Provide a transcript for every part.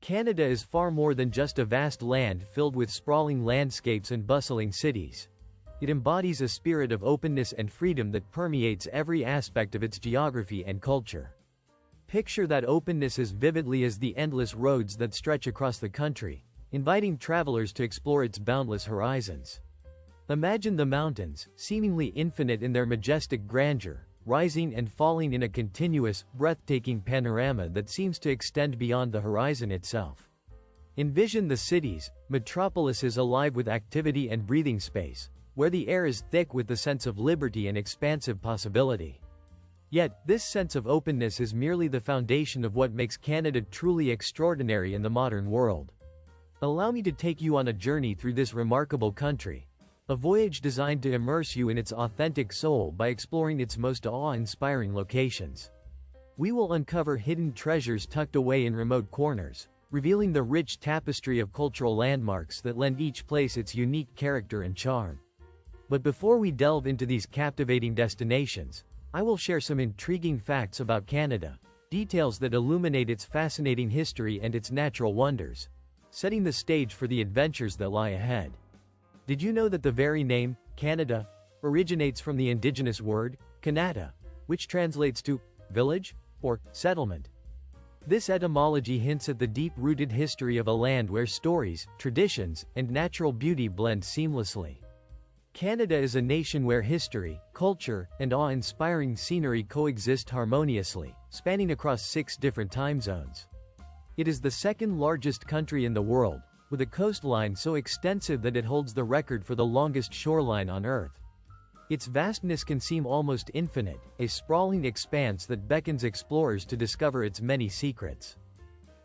Canada is far more than just a vast land filled with sprawling landscapes and bustling cities. It embodies a spirit of openness and freedom that permeates every aspect of its geography and culture. Picture that openness as vividly as the endless roads that stretch across the country, inviting travelers to explore its boundless horizons. Imagine the mountains, seemingly infinite in their majestic grandeur, rising and falling in a continuous, breathtaking panorama that seems to extend beyond the horizon itself. Envision the cities, metropolises alive with activity and breathing space, where the air is thick with the sense of liberty and expansive possibility. Yet, this sense of openness is merely the foundation of what makes Canada truly extraordinary in the modern world. Allow me to take you on a journey through this remarkable country. A voyage designed to immerse you in its authentic soul by exploring its most awe-inspiring locations. We will uncover hidden treasures tucked away in remote corners, revealing the rich tapestry of cultural landmarks that lend each place its unique character and charm. But before we delve into these captivating destinations, I will share some intriguing facts about Canada, details that illuminate its fascinating history and its natural wonders, setting the stage for the adventures that lie ahead. Did you know that the very name, Canada, originates from the indigenous word, Kanata, which translates to village or settlement? This etymology hints at the deep-rooted history of a land where stories, traditions, and natural beauty blend seamlessly. Canada is a nation where history, culture, and awe-inspiring scenery coexist harmoniously, spanning across 6 different time zones. It is the second-largest country in the world, with a coastline so extensive that it holds the record for the longest shoreline on Earth. Its vastness can seem almost infinite, a sprawling expanse that beckons explorers to discover its many secrets.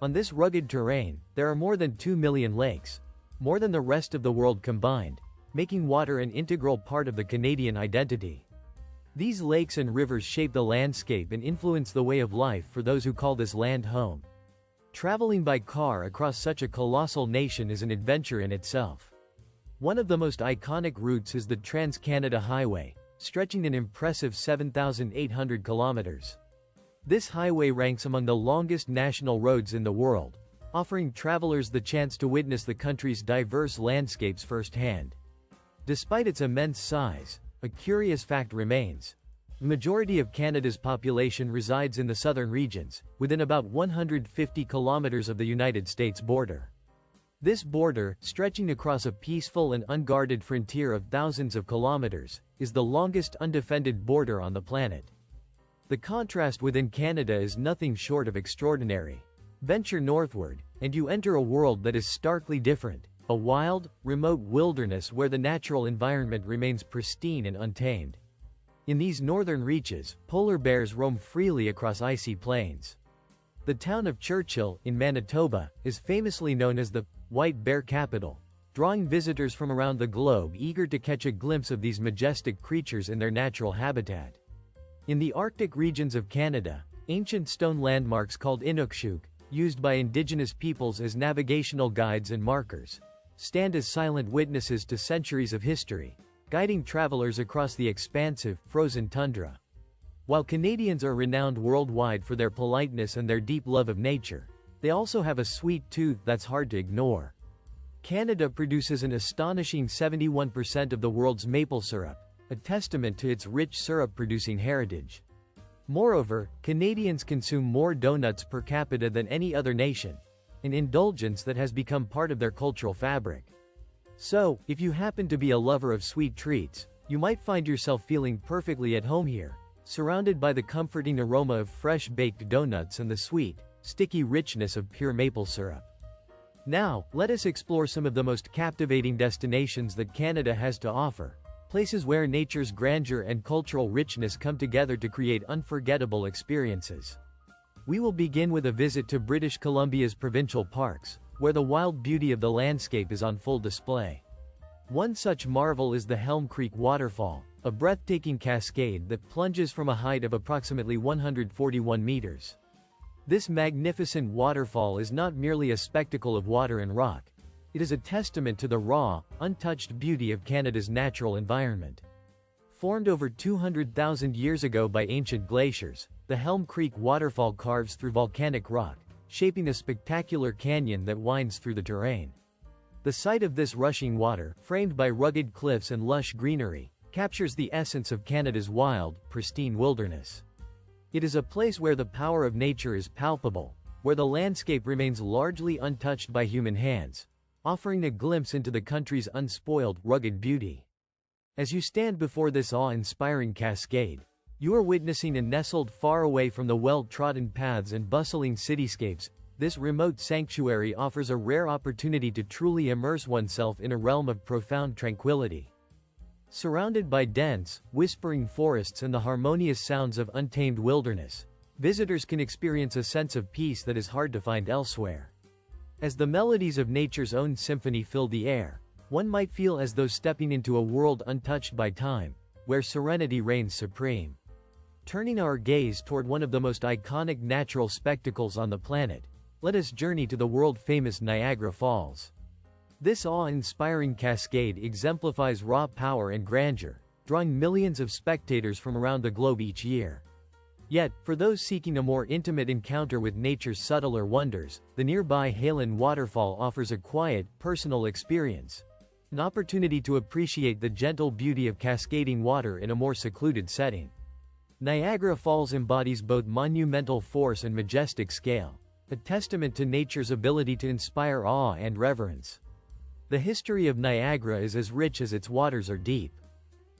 On this rugged terrain, there are more than 2 million lakes, more than the rest of the world combined, making water an integral part of the Canadian identity. These lakes and rivers shape the landscape and influence the way of life for those who call this land home. Traveling by car across such a colossal nation is an adventure in itself. One of the most iconic routes is the Trans-Canada Highway, stretching an impressive 7,800 kilometers. This highway ranks among the longest national roads in the world, offering travelers the chance to witness the country's diverse landscapes firsthand. Despite its immense size, a curious fact remains. The majority of Canada's population resides in the southern regions, within about 150 kilometers of the United States border. This border, stretching across a peaceful and unguarded frontier of thousands of kilometers, is the longest undefended border on the planet. The contrast within Canada is nothing short of extraordinary. Venture northward, and you enter a world that is starkly different, a wild, remote wilderness where the natural environment remains pristine and untamed. In these northern reaches, polar bears roam freely across icy plains. The town of Churchill, in Manitoba, is famously known as the White Bear Capital, drawing visitors from around the globe eager to catch a glimpse of these majestic creatures in their natural habitat. In the Arctic regions of Canada, ancient stone landmarks called inuksuk, used by indigenous peoples as navigational guides and markers, stand as silent witnesses to centuries of history, guiding travelers across the expansive, frozen tundra. While Canadians are renowned worldwide for their politeness and their deep love of nature, they also have a sweet tooth that's hard to ignore. Canada produces an astonishing 71% of the world's maple syrup, a testament to its rich syrup-producing heritage. Moreover, Canadians consume more donuts per capita than any other nation, an indulgence that has become part of their cultural fabric. So, if you happen to be a lover of sweet treats, you might find yourself feeling perfectly at home here, surrounded by the comforting aroma of fresh baked donuts and the sweet, sticky richness of pure maple syrup. Now, let us explore some of the most captivating destinations that Canada has to offer, places where nature's grandeur and cultural richness come together to create unforgettable experiences. We will begin with a visit to British Columbia's provincial parks, where the wild beauty of the landscape is on full display. One such marvel is the Helm Creek waterfall, a breathtaking cascade that plunges from a height of approximately 141 meters. This magnificent waterfall is not merely a spectacle of water and rock. It is a testament to the raw, untouched beauty of Canada's natural environment. Formed over 200,000 years ago by ancient glaciers, the Helm Creek waterfall carves through volcanic rock, shaping a spectacular canyon that winds through the terrain. The sight of this rushing water, framed by rugged cliffs and lush greenery, captures the essence of Canada's wild, pristine wilderness. It is a place where the power of nature is palpable, where the landscape remains largely untouched by human hands, offering a glimpse into the country's unspoiled, rugged beauty. As you stand before this awe-inspiring cascade, you are witnessing a nestled far away from the well-trodden paths and bustling cityscapes. This remote sanctuary offers a rare opportunity to truly immerse oneself in a realm of profound tranquility. Surrounded by dense, whispering forests and the harmonious sounds of untamed wilderness, visitors can experience a sense of peace that is hard to find elsewhere. As the melodies of nature's own symphony fill the air, one might feel as though stepping into a world untouched by time, where serenity reigns supreme. Turning our gaze toward one of the most iconic natural spectacles on the planet, let us journey to the world-famous Niagara Falls. This awe-inspiring cascade exemplifies raw power and grandeur, drawing millions of spectators from around the globe each year. Yet, for those seeking a more intimate encounter with nature's subtler wonders, the nearby Halen Waterfall offers a quiet, personal experience. An opportunity to appreciate the gentle beauty of cascading water in a more secluded setting. Niagara Falls embodies both monumental force and majestic scale, a testament to nature's ability to inspire awe and reverence. The history of Niagara is as rich as its waters are deep.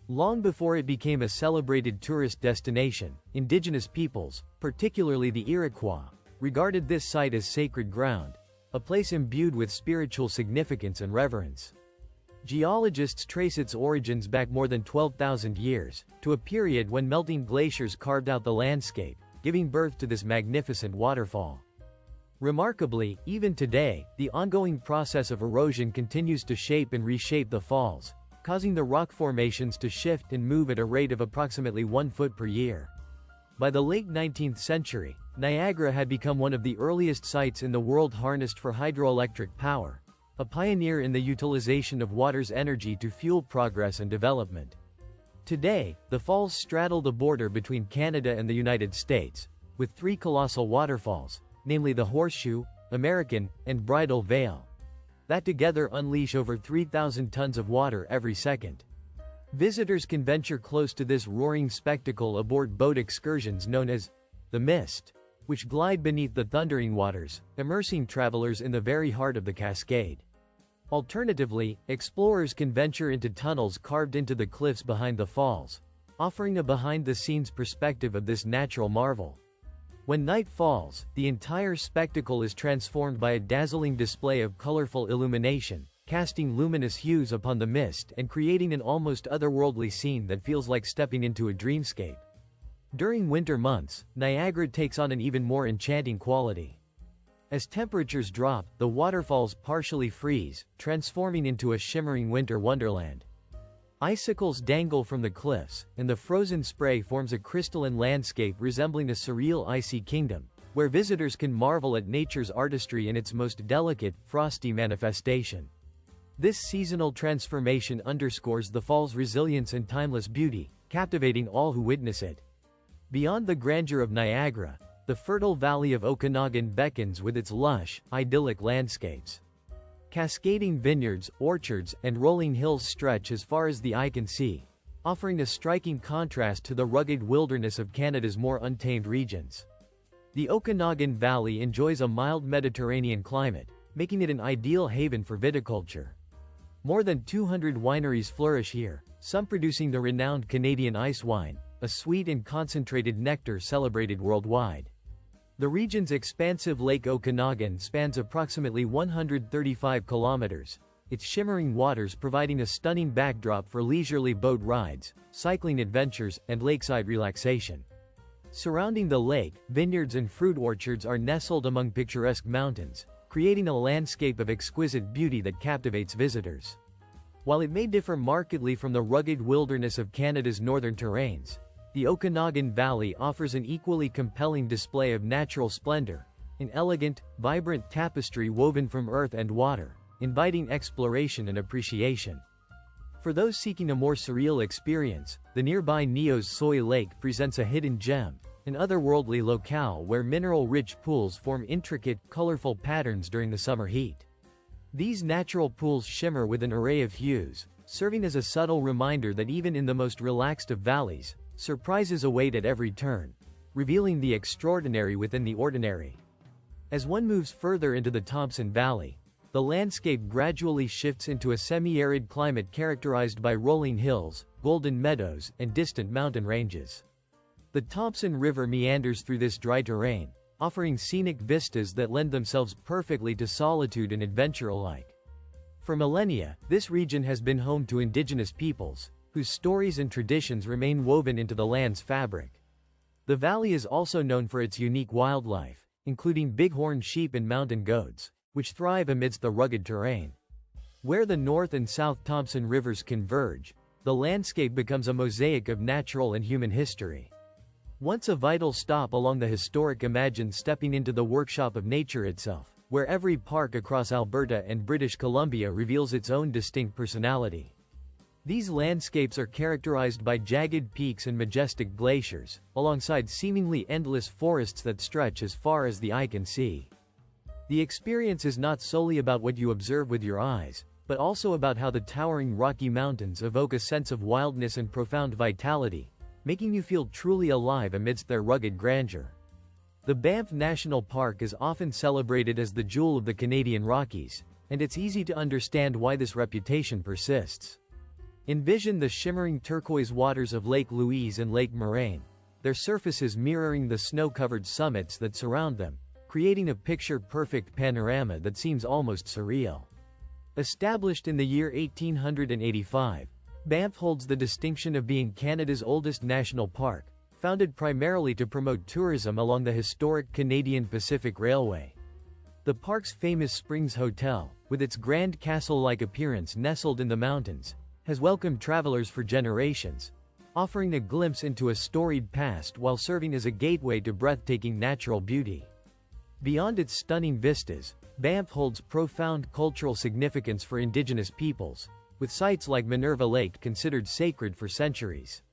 Long before it became a celebrated tourist destination, indigenous peoples, particularly the Iroquois, regarded this site as sacred ground, a place imbued with spiritual significance and reverence. Geologists trace its origins back more than 12,000 years, to a period when melting glaciers carved out the landscape, giving birth to this magnificent waterfall. Remarkably, even today, the ongoing process of erosion continues to shape and reshape the falls, causing the rock formations to shift and move at a rate of approximately 1 foot per year. By the late 19th century, Niagara had become one of the earliest sites in the world harnessed for hydroelectric power, a pioneer in the utilization of water's energy to fuel progress and development. Today, the falls straddle the border between Canada and the United States, with 3 colossal waterfalls, namely the Horseshoe, American, and Bridal Veil, that together unleash over 3,000 tons of water every second. Visitors can venture close to this roaring spectacle aboard boat excursions known as the Mist, which glide beneath the thundering waters, immersing travelers in the very heart of the cascade. Alternatively, explorers can venture into tunnels carved into the cliffs behind the falls, offering a behind-the-scenes perspective of this natural marvel. When night falls, the entire spectacle is transformed by a dazzling display of colorful illumination, casting luminous hues upon the mist and creating an almost otherworldly scene that feels like stepping into a dreamscape. During winter months, Niagara takes on an even more enchanting quality. As temperatures drop, the waterfalls partially freeze, transforming into a shimmering winter wonderland. Icicles dangle from the cliffs, and the frozen spray forms a crystalline landscape resembling a surreal icy kingdom, where visitors can marvel at nature's artistry in its most delicate, frosty manifestation. This seasonal transformation underscores the fall's resilience and timeless beauty, captivating all who witness it. Beyond the grandeur of Niagara, the fertile valley of Okanagan beckons with its lush, idyllic landscapes. Cascading vineyards, orchards, and rolling hills stretch as far as the eye can see, offering a striking contrast to the rugged wilderness of Canada's more untamed regions. The Okanagan Valley enjoys a mild Mediterranean climate, making it an ideal haven for viticulture. More than 200 wineries flourish here, some producing the renowned Canadian ice wine, a sweet and concentrated nectar celebrated worldwide. The region's expansive Lake Okanagan spans approximately 135 kilometers, its shimmering waters providing a stunning backdrop for leisurely boat rides, cycling adventures, and lakeside relaxation. Surrounding the lake, vineyards and fruit orchards are nestled among picturesque mountains, creating a landscape of exquisite beauty that captivates visitors. While it may differ markedly from the rugged wilderness of Canada's northern terrains, the Okanagan Valley offers an equally compelling display of natural splendor, an elegant, vibrant tapestry woven from earth and water, inviting exploration and appreciation. For those seeking a more surreal experience, the nearby Neos Soy Lake presents a hidden gem, an otherworldly locale where mineral-rich pools form intricate, colorful patterns during the summer heat. These natural pools shimmer with an array of hues, serving as a subtle reminder that even in the most relaxed of valleys, surprises await at every turn, revealing the extraordinary within the ordinary. As one moves further into the Thompson Valley, the landscape gradually shifts into a semi-arid climate characterized by rolling hills, golden meadows, and distant mountain ranges. The Thompson River meanders through this dry terrain, offering scenic vistas that lend themselves perfectly to solitude and adventure alike. For millennia, this region has been home to indigenous peoples, whose stories and traditions remain woven into the land's fabric. The valley is also known for its unique wildlife, including bighorn sheep and mountain goats, which thrive amidst the rugged terrain. Where the North and South Thompson rivers converge, the landscape becomes a mosaic of natural and human history. Once a vital stop along the historic, imagine stepping into the workshop of nature itself, where every park across Alberta and British Columbia reveals its own distinct personality. These landscapes are characterized by jagged peaks and majestic glaciers, alongside seemingly endless forests that stretch as far as the eye can see. The experience is not solely about what you observe with your eyes, but also about how the towering Rocky Mountains evoke a sense of wildness and profound vitality, making you feel truly alive amidst their rugged grandeur. The Banff National Park is often celebrated as the jewel of the Canadian Rockies, and it's easy to understand why this reputation persists. Envision the shimmering turquoise waters of Lake Louise and Lake Moraine, their surfaces mirroring the snow-covered summits that surround them, creating a picture-perfect panorama that seems almost surreal. Established in the year 1885, Banff holds the distinction of being Canada's oldest national park, founded primarily to promote tourism along the historic Canadian Pacific Railway. The park's famous Springs Hotel, with its grand castle-like appearance nestled in the mountains, has welcomed travelers for generations, offering a glimpse into a storied past while serving as a gateway to breathtaking natural beauty. Beyond its stunning vistas, Banff holds profound cultural significance for Indigenous peoples, with sites like Minerva Lake considered sacred for centuries.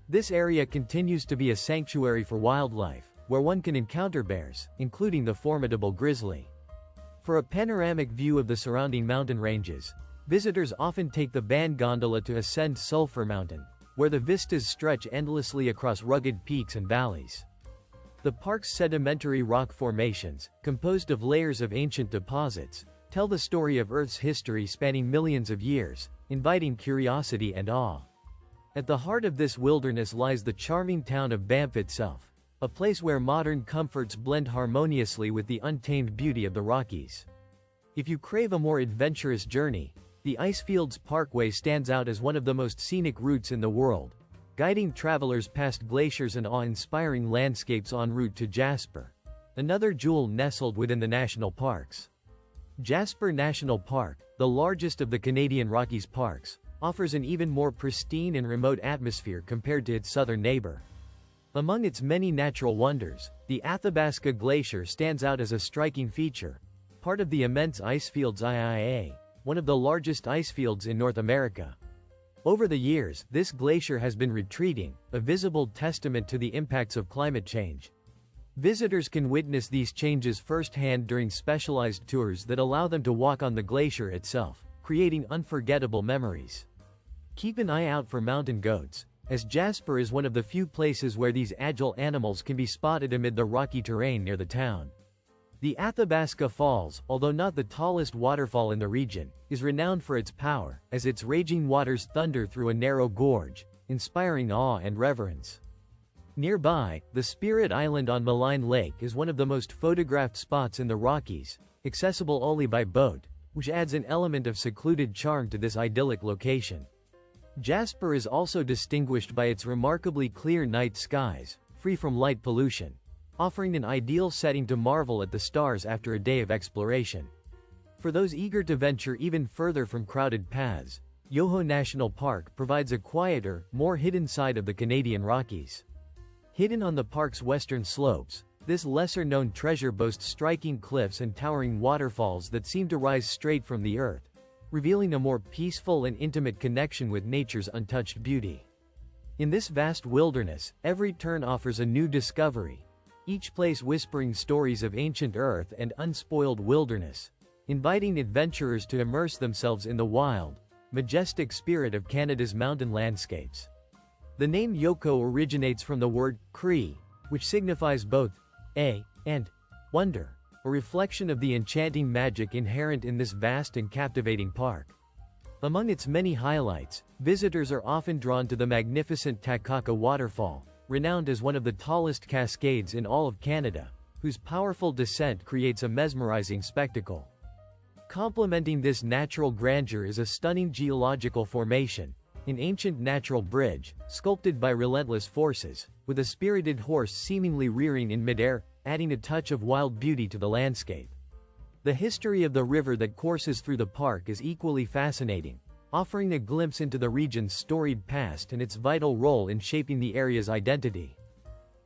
This area continues to be a sanctuary for wildlife, where one can encounter bears, including the formidable grizzly. For a panoramic view of the surrounding mountain ranges, visitors often take the Ban Gondola to ascend Sulphur Mountain, where the vistas stretch endlessly across rugged peaks and valleys. The park's sedimentary rock formations, composed of layers of ancient deposits, tell the story of Earth's history spanning millions of years, inviting curiosity and awe. At the heart of this wilderness lies the charming town of Banff itself, a place where modern comforts blend harmoniously with the untamed beauty of the Rockies. If you crave a more adventurous journey, the Icefields Parkway stands out as one of the most scenic routes in the world, guiding travelers past glaciers and awe-inspiring landscapes en route to Jasper, another jewel nestled within the national parks. Jasper National Park, the largest of the Canadian Rockies parks, offers an even more pristine and remote atmosphere compared to its southern neighbor. Among its many natural wonders, the Athabasca Glacier stands out as a striking feature, part of the immense Icefields IIA, one of the largest icefields in North America. Over the years, this glacier has been retreating, a visible testament to the impacts of climate change. Visitors can witness these changes firsthand during specialized tours that allow them to walk on the glacier itself, creating unforgettable memories. Keep an eye out for mountain goats, as Jasper is one of the few places where these agile animals can be spotted amid the rocky terrain near the town. The Athabasca Falls, although not the tallest waterfall in the region, is renowned for its power, as its raging waters thunder through a narrow gorge, inspiring awe and reverence. Nearby, the Spirit Island on Malign Lake is one of the most photographed spots in the Rockies, accessible only by boat, which adds an element of secluded charm to this idyllic location. Jasper is also distinguished by its remarkably clear night skies, free from light pollution, offering an ideal setting to marvel at the stars after a day of exploration. For those eager to venture even further from crowded paths, Yoho National Park provides a quieter, more hidden side of the Canadian Rockies. Hidden on the park's western slopes, this lesser-known treasure boasts striking cliffs and towering waterfalls that seem to rise straight from the earth, revealing a more peaceful and intimate connection with nature's untouched beauty. In this vast wilderness, every turn offers a new discovery, each place whispering stories of ancient earth and unspoiled wilderness, inviting adventurers to immerse themselves in the wild, majestic spirit of Canada's mountain landscapes. The name Yoko originates from the word Cree, which signifies both awe and wonder, a reflection of the enchanting magic inherent in this vast and captivating park. Among its many highlights, visitors are often drawn to the magnificent Takaka waterfall, renowned as one of the tallest cascades in all of Canada, whose powerful descent creates a mesmerizing spectacle. Complementing this natural grandeur is a stunning geological formation, an ancient natural bridge, sculpted by relentless forces, with a spirited horse seemingly rearing in midair, adding a touch of wild beauty to the landscape. The history of the river that courses through the park is equally fascinating, offering a glimpse into the region's storied past and its vital role in shaping the area's identity.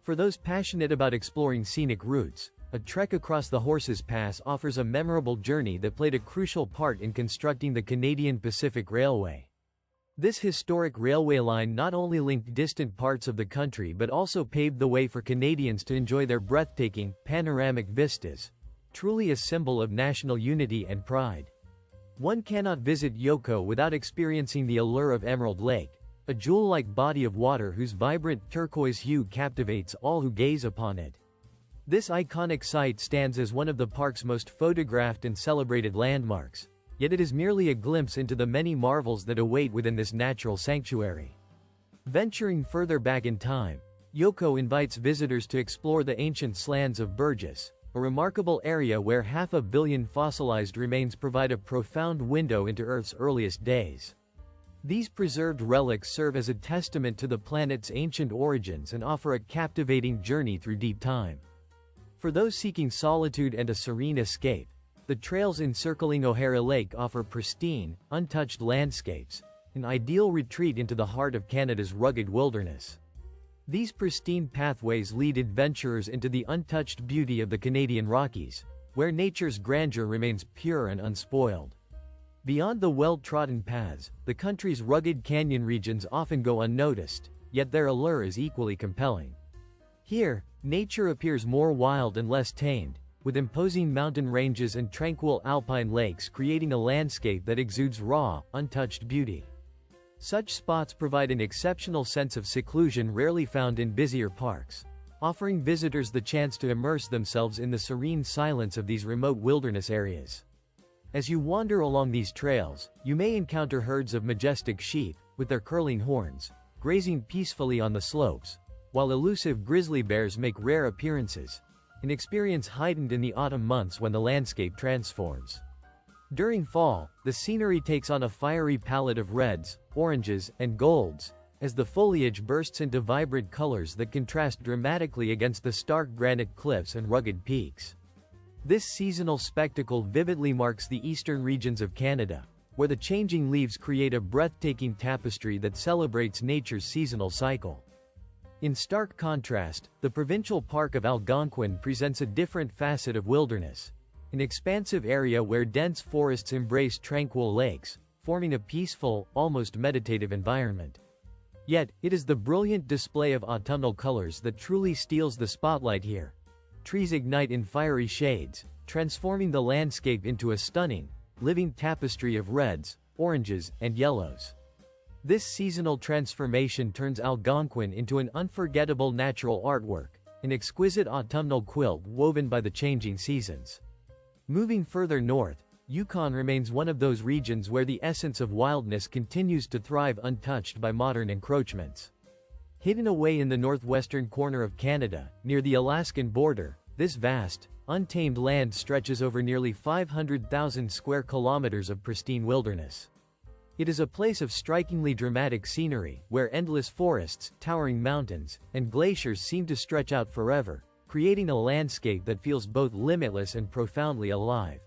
For those passionate about exploring scenic routes, a trek across the Horses Pass offers a memorable journey that played a crucial part in constructing the Canadian Pacific Railway. This historic railway line not only linked distant parts of the country but also paved the way for Canadians to enjoy their breathtaking, panoramic vistas, truly a symbol of national unity and pride. One cannot visit Yoko without experiencing the allure of Emerald Lake, a jewel-like body of water whose vibrant turquoise hue captivates all who gaze upon it. This iconic site stands as one of the park's most photographed and celebrated landmarks, yet it is merely a glimpse into the many marvels that await within this natural sanctuary. Venturing further back in time, Yoko invites visitors to explore the ancient Slans of Burgess, a remarkable area where 500 million fossilized remains provide a profound window into Earth's earliest days. These preserved relics serve as a testament to the planet's ancient origins and offer a captivating journey through deep time. For those seeking solitude and a serene escape, the trails encircling O'Hara Lake offer pristine, untouched landscapes, an ideal retreat into the heart of Canada's rugged wilderness. These pristine pathways lead adventurers into the untouched beauty of the Canadian Rockies, where nature's grandeur remains pure and unspoiled. Beyond the well-trodden paths, the country's rugged canyon regions often go unnoticed, yet their allure is equally compelling. Here, nature appears more wild and less tamed, with imposing mountain ranges and tranquil alpine lakes creating a landscape that exudes raw, untouched beauty. Such spots provide an exceptional sense of seclusion rarely found in busier parks, offering visitors the chance to immerse themselves in the serene silence of these remote wilderness areas. As you wander along these trails, you may encounter herds of majestic sheep, with their curling horns, grazing peacefully on the slopes, while elusive grizzly bears make rare appearances, an experience heightened in the autumn months when the landscape transforms. During fall, the scenery takes on a fiery palette of reds, oranges, and golds, as the foliage bursts into vibrant colors that contrast dramatically against the stark granite cliffs and rugged peaks. This seasonal spectacle vividly marks the eastern regions of Canada, where the changing leaves create a breathtaking tapestry that celebrates nature's seasonal cycle. In stark contrast, the provincial park of Algonquin presents a different facet of wilderness, an expansive area where dense forests embrace tranquil lakes, forming a peaceful, almost meditative environment. Yet, it is the brilliant display of autumnal colors that truly steals the spotlight here. Trees ignite in fiery shades, transforming the landscape into a stunning, living tapestry of reds, oranges, and yellows. This seasonal transformation turns Algonquin into an unforgettable natural artwork, an exquisite autumnal quilt woven by the changing seasons. Moving further north, Yukon remains one of those regions where the essence of wildness continues to thrive untouched by modern encroachments. Hidden away in the northwestern corner of Canada, near the Alaskan border, this vast, untamed land stretches over nearly 500,000 square kilometers of pristine wilderness. It is a place of strikingly dramatic scenery, where endless forests, towering mountains, and glaciers seem to stretch out forever, creating a landscape that feels both limitless and profoundly alive.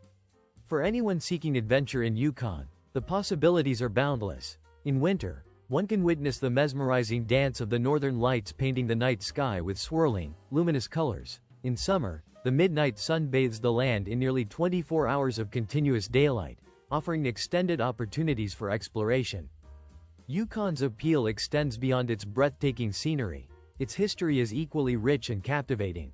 For anyone seeking adventure in Yukon, the possibilities are boundless. In winter, one can witness the mesmerizing dance of the northern lights painting the night sky with swirling, luminous colors. In summer, the midnight sun bathes the land in nearly 24 hours of continuous daylight, offering extended opportunities for exploration. Yukon's appeal extends beyond its breathtaking scenery. Its history is equally rich and captivating.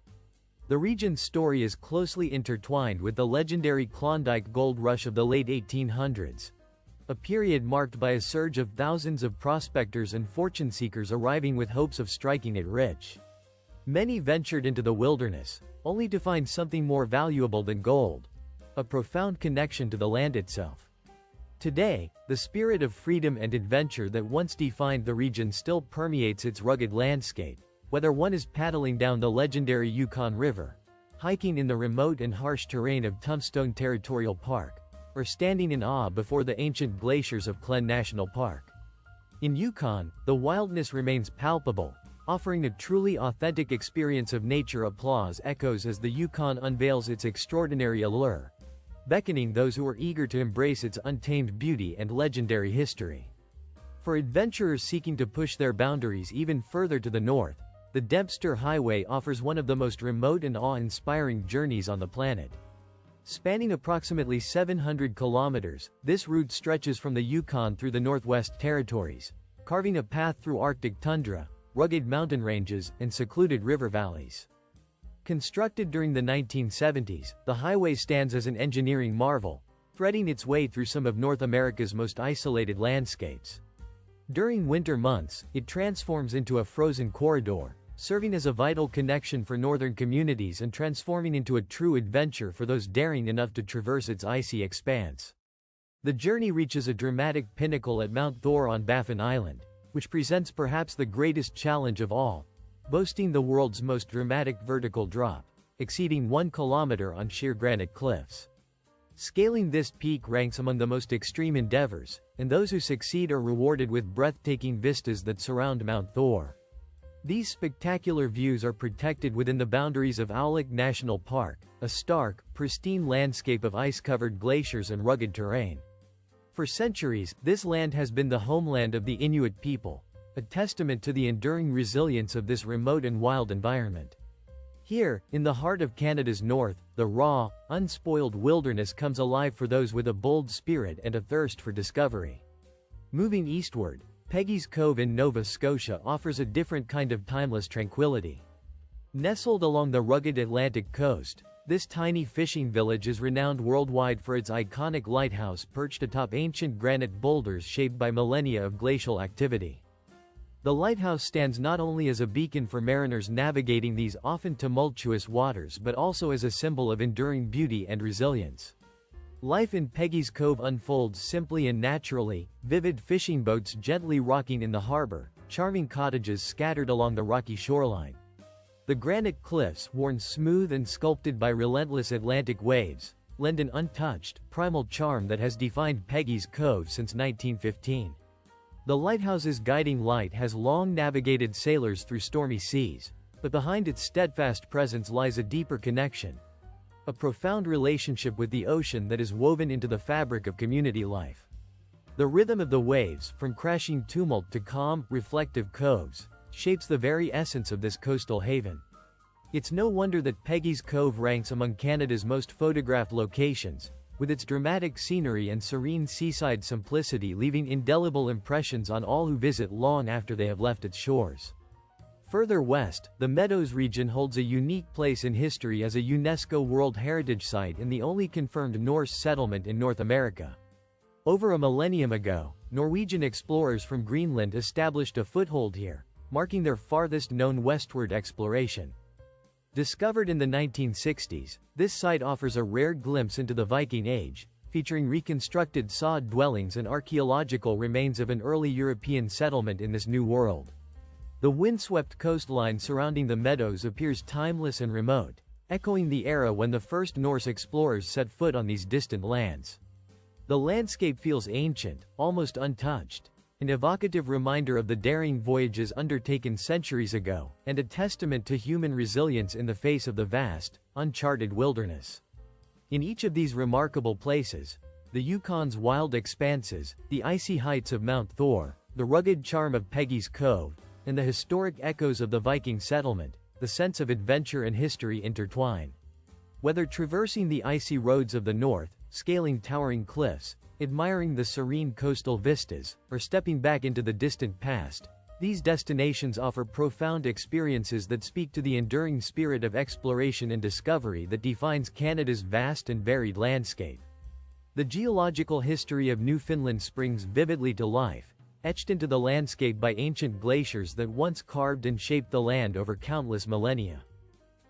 The region's story is closely intertwined with the legendary Klondike Gold Rush of the late 1800s, a period marked by a surge of thousands of prospectors and fortune seekers arriving with hopes of striking it rich. Many ventured into the wilderness, only to find something more valuable than gold: a profound connection to the land itself. Today, the spirit of freedom and adventure that once defined the region still permeates its rugged landscape, whether one is paddling down the legendary Yukon River, hiking in the remote and harsh terrain of Tombstone Territorial Park, or standing in awe before the ancient glaciers of Banff National Park. In Yukon, the wildness remains palpable, offering a truly authentic experience of nature. Applause echoes as the Yukon unveils its extraordinary allure, beckoning those who are eager to embrace its untamed beauty and legendary history. For adventurers seeking to push their boundaries even further to the north, the Dempster Highway offers one of the most remote and awe-inspiring journeys on the planet. Spanning approximately 700 kilometers, this route stretches from the Yukon through the Northwest Territories, carving a path through Arctic tundra, rugged mountain ranges, and secluded river valleys. Constructed during the 1970s, the highway stands as an engineering marvel, threading its way through some of North America's most isolated landscapes. During winter months, it transforms into a frozen corridor, serving as a vital connection for northern communities and transforming into a true adventure for those daring enough to traverse its icy expanse. The journey reaches a dramatic pinnacle at Mount Thor on Baffin Island, which presents perhaps the greatest challenge of all, boasting the world's most dramatic vertical drop, exceeding 1 kilometer on sheer granite cliffs. Scaling this peak ranks among the most extreme endeavors, and those who succeed are rewarded with breathtaking vistas that surround Mount Thor. These spectacular views are protected within the boundaries of Banff National Park, a stark, pristine landscape of ice-covered glaciers and rugged terrain. For centuries, this land has been the homeland of the Inuit people, a testament to the enduring resilience of this remote and wild environment. Here, in the heart of Canada's north, the raw, unspoiled wilderness comes alive for those with a bold spirit and a thirst for discovery. Moving eastward, Peggy's Cove in Nova Scotia offers a different kind of timeless tranquility. Nestled along the rugged Atlantic coast, this tiny fishing village is renowned worldwide for its iconic lighthouse perched atop ancient granite boulders shaped by millennia of glacial activity. The lighthouse stands not only as a beacon for mariners navigating these often tumultuous waters but also as a symbol of enduring beauty and resilience. Life in Peggy's Cove unfolds simply and naturally, vivid fishing boats gently rocking in the harbor, charming cottages scattered along the rocky shoreline. The granite cliffs, worn smooth and sculpted by relentless Atlantic waves, lend an untouched, primal charm that has defined Peggy's Cove since 1915. The lighthouse's guiding light has long navigated sailors through stormy seas, but behind its steadfast presence lies a deeper connection, a profound relationship with the ocean that is woven into the fabric of community life. The rhythm of the waves, from crashing tumult to calm, reflective coves, shapes the very essence of this coastal haven. It's no wonder that Peggy's Cove ranks among Canada's most photographed locations, with its dramatic scenery and serene seaside simplicity leaving indelible impressions on all who visit long after they have left its shores. Further west, the Meadows region holds a unique place in history as a UNESCO World Heritage Site and the only confirmed Norse settlement in North America. Over a millennium ago, Norwegian explorers from Greenland established a foothold here, marking their farthest known westward exploration. Discovered in the 1960s, this site offers a rare glimpse into the Viking Age, featuring reconstructed sod dwellings and archaeological remains of an early European settlement in this new world. The windswept coastline surrounding the meadows appears timeless and remote, echoing the era when the first Norse explorers set foot on these distant lands. The landscape feels ancient, almost untouched, an evocative reminder of the daring voyages undertaken centuries ago, and a testament to human resilience in the face of the vast, uncharted wilderness. In each of these remarkable places, the Yukon's wild expanses, the icy heights of Mount Thor, the rugged charm of Peggy's Cove, and the historic echoes of the Viking settlement, the sense of adventure and history intertwine. Whether traversing the icy roads of the north, scaling towering cliffs, admiring the serene coastal vistas, or stepping back into the distant past, these destinations offer profound experiences that speak to the enduring spirit of exploration and discovery that defines Canada's vast and varied landscape. The geological history of Newfoundland springs vividly to life, etched into the landscape by ancient glaciers that once carved and shaped the land over countless millennia.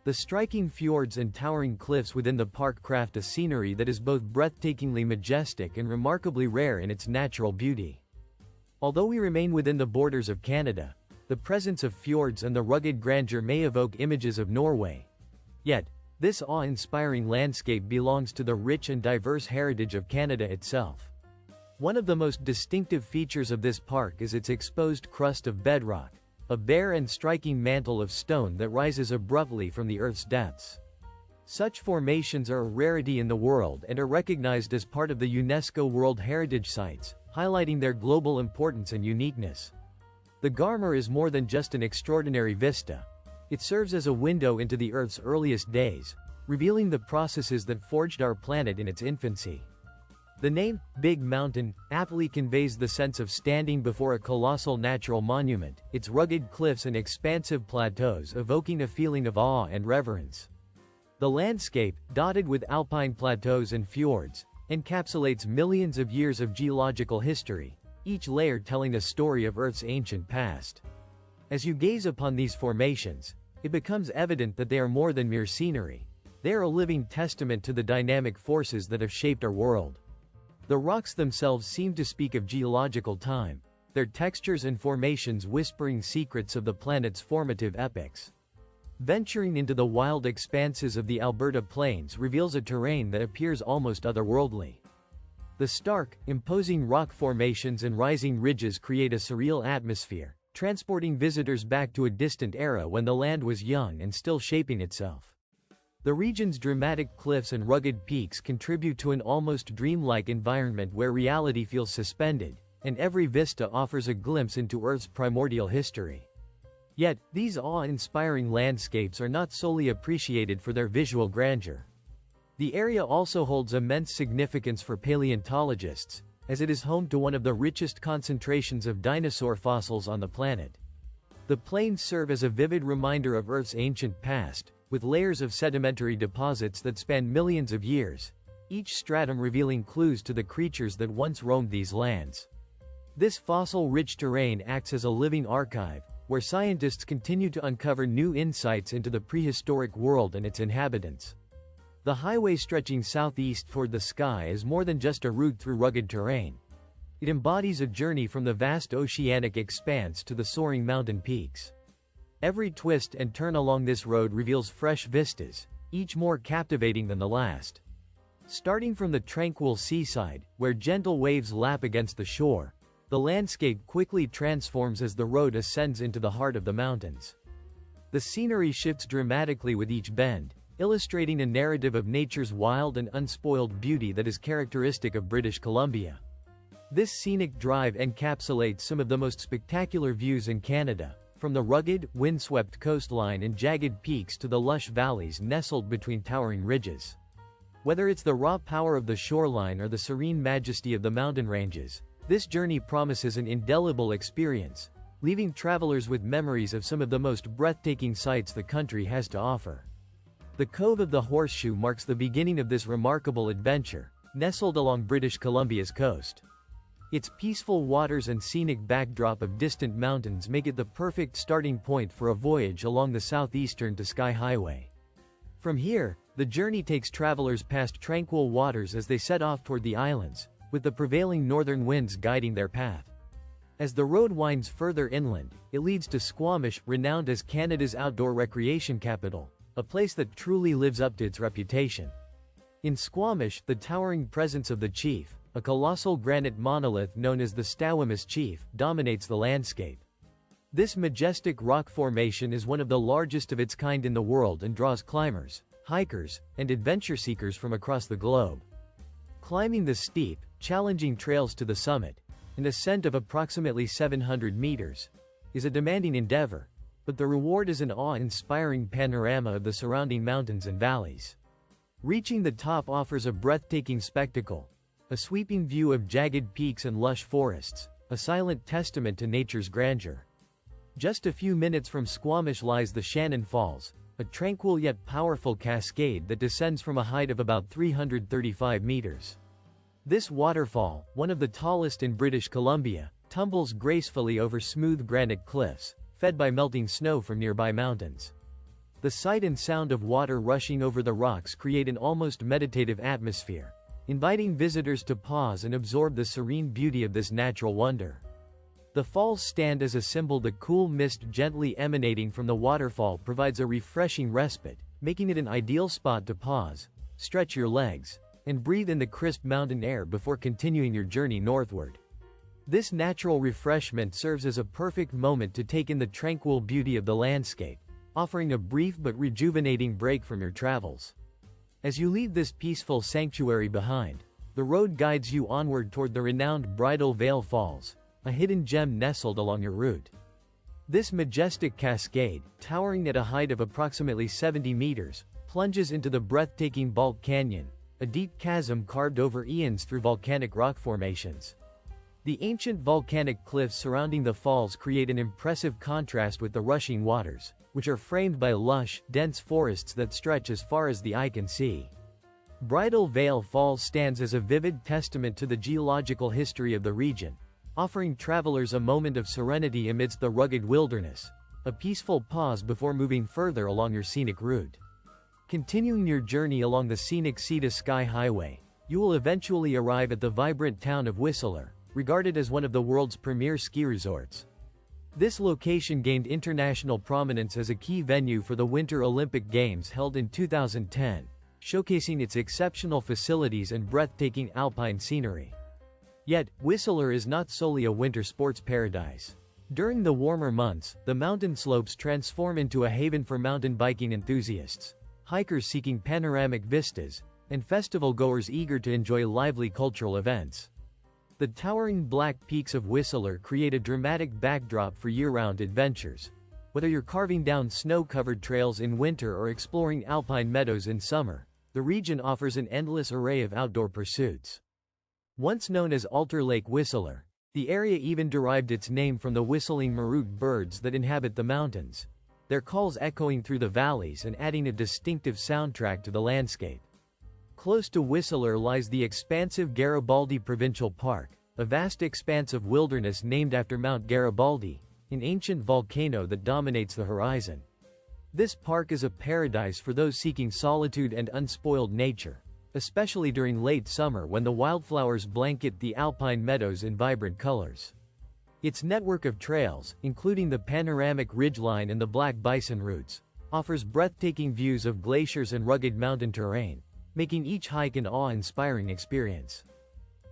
The striking fjords and towering cliffs within the park craft a scenery that is both breathtakingly majestic and remarkably rare in its natural beauty. Although we remain within the borders of Canada, the presence of fjords and the rugged grandeur may evoke images of Norway. Yet, this awe-inspiring landscape belongs to the rich and diverse heritage of Canada itself. One of the most distinctive features of this park is its exposed crust of bedrock, a bare and striking mantle of stone that rises abruptly from the Earth's depths. Such formations are a rarity in the world and are recognized as part of the UNESCO World Heritage Sites, highlighting their global importance and uniqueness. The Garmer is more than just an extraordinary vista. It serves as a window into the Earth's earliest days, revealing the processes that forged our planet in its infancy. The name, Big Mountain, aptly conveys the sense of standing before a colossal natural monument, its rugged cliffs and expansive plateaus evoking a feeling of awe and reverence. The landscape, dotted with alpine plateaus and fjords, encapsulates millions of years of geological history, each layer telling a story of Earth's ancient past. As you gaze upon these formations, it becomes evident that they are more than mere scenery. They are a living testament to the dynamic forces that have shaped our world. The rocks themselves seem to speak of geological time, their textures and formations whispering secrets of the planet's formative epochs. Venturing into the wild expanses of the Alberta Plains reveals a terrain that appears almost otherworldly. The stark, imposing rock formations and rising ridges create a surreal atmosphere, transporting visitors back to a distant era when the land was young and still shaping itself. The region's dramatic cliffs and rugged peaks contribute to an almost dreamlike environment where reality feels suspended, and every vista offers a glimpse into Earth's primordial history. Yet, these awe-inspiring landscapes are not solely appreciated for their visual grandeur. The area also holds immense significance for paleontologists, as it is home to one of the richest concentrations of dinosaur fossils on the planet. The plains serve as a vivid reminder of Earth's ancient past, with layers of sedimentary deposits that span millions of years, each stratum revealing clues to the creatures that once roamed these lands. This fossil-rich terrain acts as a living archive, where scientists continue to uncover new insights into the prehistoric world and its inhabitants. The highway stretching southeast toward the sky is more than just a route through rugged terrain. It embodies a journey from the vast oceanic expanse to the soaring mountain peaks. Every twist and turn along this road reveals fresh vistas, each more captivating than the last. Starting from the tranquil seaside, where gentle waves lap against the shore, the landscape quickly transforms as the road ascends into the heart of the mountains. The scenery shifts dramatically with each bend, illustrating a narrative of nature's wild and unspoiled beauty that is characteristic of British Columbia. This scenic drive encapsulates some of the most spectacular views in Canada, from the rugged, windswept coastline and jagged peaks to the lush valleys nestled between towering ridges. Whether it's the raw power of the shoreline or the serene majesty of the mountain ranges, this journey promises an indelible experience, leaving travelers with memories of some of the most breathtaking sights the country has to offer. The Cove of the Horseshoe marks the beginning of this remarkable adventure, nestled along British Columbia's coast. Its peaceful waters and scenic backdrop of distant mountains make it the perfect starting point for a voyage along the southeastern to Sky Highway. From here, the journey takes travelers past tranquil waters as they set off toward the islands, with the prevailing northern winds guiding their path. As the road winds further inland, it leads to Squamish, renowned as Canada's outdoor recreation capital, a place that truly lives up to its reputation. In Squamish, the towering presence of the Chief, a colossal granite monolith known as the Stawamis Chief, dominates the landscape. This majestic rock formation is one of the largest of its kind in the world and draws climbers, hikers, and adventure seekers from across the globe. Climbing the steep, challenging trails to the summit, an ascent of approximately 700 meters, is a demanding endeavor, but the reward is an awe-inspiring panorama of the surrounding mountains and valleys. Reaching the top offers a breathtaking spectacle. A sweeping view of jagged peaks and lush forests, a silent testament to nature's grandeur. Just a few minutes from Squamish lies the Shannon Falls, a tranquil yet powerful cascade that descends from a height of about 335 meters. This waterfall, one of the tallest in British Columbia, tumbles gracefully over smooth granite cliffs, fed by melting snow from nearby mountains. The sight and sound of water rushing over the rocks create an almost meditative atmosphere, inviting visitors to pause and absorb the serene beauty of this natural wonder. The falls stand as a symbol. The cool mist gently emanating from the waterfall provides a refreshing respite, making it an ideal spot to pause, stretch your legs, and breathe in the crisp mountain air before continuing your journey northward. This natural refreshment serves as a perfect moment to take in the tranquil beauty of the landscape, offering a brief but rejuvenating break from your travels. As you leave this peaceful sanctuary behind, the road guides you onward toward the renowned Bridal Veil Falls, a hidden gem nestled along your route. This majestic cascade, towering at a height of approximately 70 meters, plunges into the breathtaking Balk Canyon, a deep chasm carved over eons through volcanic rock formations. The ancient volcanic cliffs surrounding the falls create an impressive contrast with the rushing waters, which are framed by lush, dense forests that stretch as far as the eye can see. Bridal Veil Falls stands as a vivid testament to the geological history of the region, offering travelers a moment of serenity amidst the rugged wilderness, a peaceful pause before moving further along your scenic route. Continuing your journey along the scenic Sea-to-Sky Highway, you will eventually arrive at the vibrant town of Whistler, regarded as one of the world's premier ski resorts. This location gained international prominence as a key venue for the Winter Olympic Games held in 2010, showcasing its exceptional facilities and breathtaking alpine scenery. Yet, Whistler is not solely a winter sports paradise. During the warmer months, the mountain slopes transform into a haven for mountain biking enthusiasts, hikers seeking panoramic vistas, and festival-goers eager to enjoy lively cultural events. The towering black peaks of Whistler create a dramatic backdrop for year-round adventures. Whether you're carving down snow-covered trails in winter or exploring alpine meadows in summer, the region offers an endless array of outdoor pursuits. Once known as Alter Lake Whistler, the area even derived its name from the whistling maroot birds that inhabit the mountains, their calls echoing through the valleys and adding a distinctive soundtrack to the landscape. Close to Whistler lies the expansive Garibaldi Provincial Park, a vast expanse of wilderness named after Mount Garibaldi, an ancient volcano that dominates the horizon. This park is a paradise for those seeking solitude and unspoiled nature, especially during late summer when the wildflowers blanket the alpine meadows in vibrant colors. Its network of trails, including the panoramic ridgeline and the Black Bison routes, offers breathtaking views of glaciers and rugged mountain terrain, making each hike an awe-inspiring experience.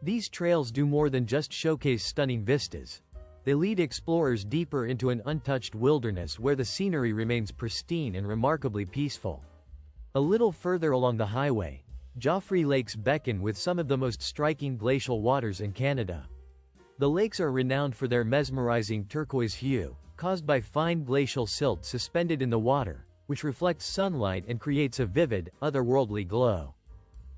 These trails do more than just showcase stunning vistas. They lead explorers deeper into an untouched wilderness where the scenery remains pristine and remarkably peaceful. A little further along the highway, Joffre Lakes beckon with some of the most striking glacial waters in Canada. The lakes are renowned for their mesmerizing turquoise hue, caused by fine glacial silt suspended in the water, which reflects sunlight and creates a vivid, otherworldly glow.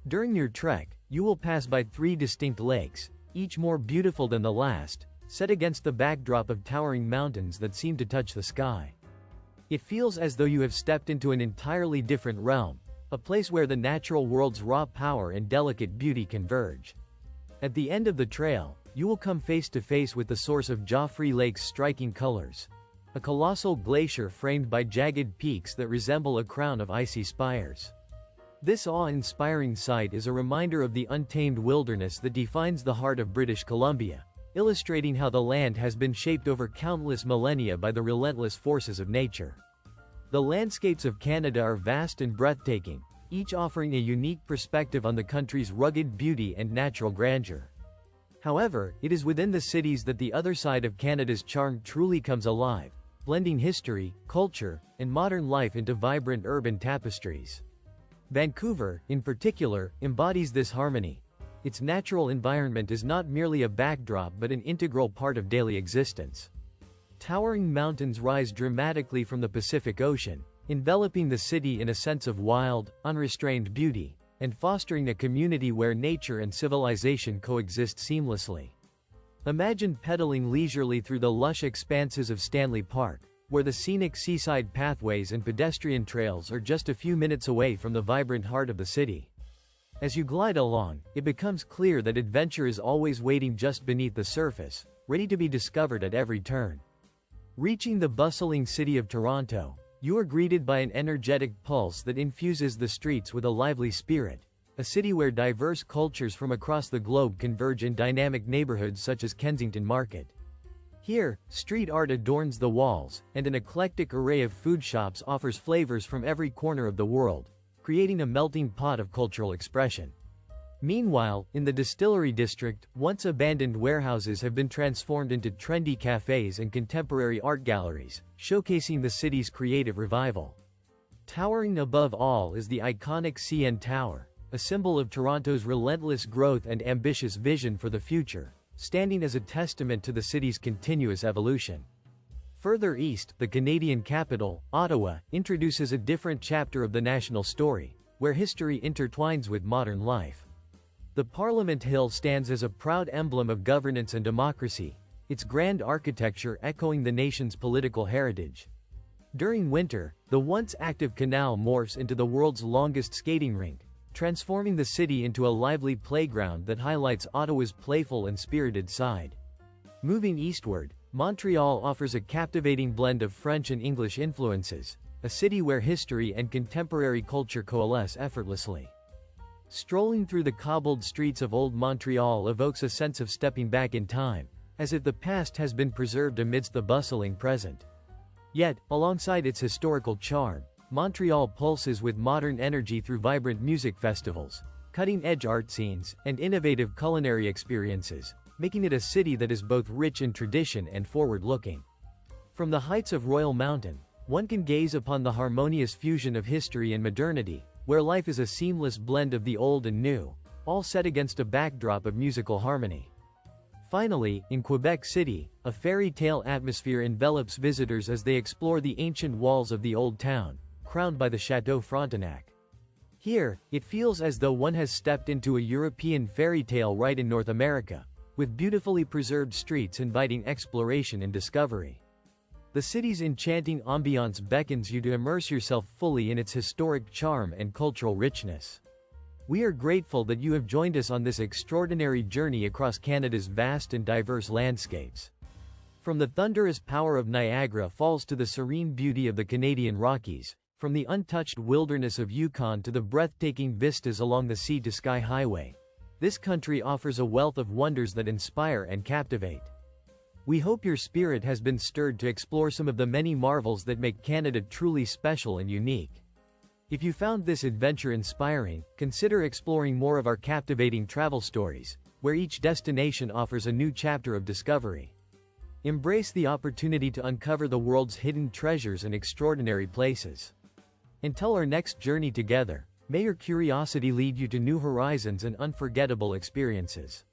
During your trek, you will pass by 3 distinct lakes, each more beautiful than the last, set against the backdrop of towering mountains that seem to touch the sky. It feels as though you have stepped into an entirely different realm, a place where the natural world's raw power and delicate beauty converge. At the end of the trail, you will come face to face with the source of Joffre Lake's striking colors, a colossal glacier framed by jagged peaks that resemble a crown of icy spires. This awe-inspiring sight is a reminder of the untamed wilderness that defines the heart of British Columbia, illustrating how the land has been shaped over countless millennia by the relentless forces of nature. The landscapes of Canada are vast and breathtaking, each offering a unique perspective on the country's rugged beauty and natural grandeur. However, it is within the cities that the other side of Canada's charm truly comes alive, blending history, culture, and modern life into vibrant urban tapestries. Vancouver, in particular, embodies this harmony. Its natural environment is not merely a backdrop but an integral part of daily existence. Towering mountains rise dramatically from the Pacific Ocean, enveloping the city in a sense of wild, unrestrained beauty, and fostering a community where nature and civilization coexist seamlessly. Imagine pedaling leisurely through the lush expanses of Stanley Park, where the scenic seaside pathways and pedestrian trails are just a few minutes away from the vibrant heart of the city. As you glide along, it becomes clear that adventure is always waiting just beneath the surface, ready to be discovered at every turn. Reaching the bustling city of Toronto, you are greeted by an energetic pulse that infuses the streets with a lively spirit, a city where diverse cultures from across the globe converge in dynamic neighborhoods such as Kensington Market. Here, street art adorns the walls, and an eclectic array of food shops offers flavors from every corner of the world, creating a melting pot of cultural expression. Meanwhile, in the Distillery District, once abandoned warehouses have been transformed into trendy cafes and contemporary art galleries, showcasing the city's creative revival. Towering above all is the iconic CN Tower, a symbol of Toronto's relentless growth and ambitious vision for the future, standing as a testament to the city's continuous evolution. Further east, the Canadian capital, Ottawa, introduces a different chapter of the national story, where history intertwines with modern life. The Parliament Hill stands as a proud emblem of governance and democracy, its grand architecture echoing the nation's political heritage. During winter, the once active canal morphs into the world's longest skating rink, transforming the city into a lively playground that highlights Ottawa's playful and spirited side. Moving eastward, Montreal offers a captivating blend of French and English influences, a city where history and contemporary culture coalesce effortlessly. Strolling through the cobbled streets of Old Montreal evokes a sense of stepping back in time, as if the past has been preserved amidst the bustling present. Yet, alongside its historical charm, Montreal pulses with modern energy through vibrant music festivals, cutting-edge art scenes, and innovative culinary experiences, making it a city that is both rich in tradition and forward-looking. From the heights of Royal Mountain, one can gaze upon the harmonious fusion of history and modernity, where life is a seamless blend of the old and new, all set against a backdrop of musical harmony. Finally, in Quebec City, a fairy tale atmosphere envelops visitors as they explore the ancient walls of the old town, crowned by the Chateau Frontenac. Here, it feels as though one has stepped into a European fairy tale right in North America, with beautifully preserved streets inviting exploration and discovery. The city's enchanting ambiance beckons you to immerse yourself fully in its historic charm and cultural richness. We are grateful that you have joined us on this extraordinary journey across Canada's vast and diverse landscapes. From the thunderous power of Niagara Falls to the serene beauty of the Canadian Rockies, from the untouched wilderness of Yukon to the breathtaking vistas along the sea-to-sky highway, this country offers a wealth of wonders that inspire and captivate. We hope your spirit has been stirred to explore some of the many marvels that make Canada truly special and unique. If you found this adventure inspiring, consider exploring more of our captivating travel stories, where each destination offers a new chapter of discovery. Embrace the opportunity to uncover the world's hidden treasures and extraordinary places. Until our next journey together, may your curiosity lead you to new horizons and unforgettable experiences.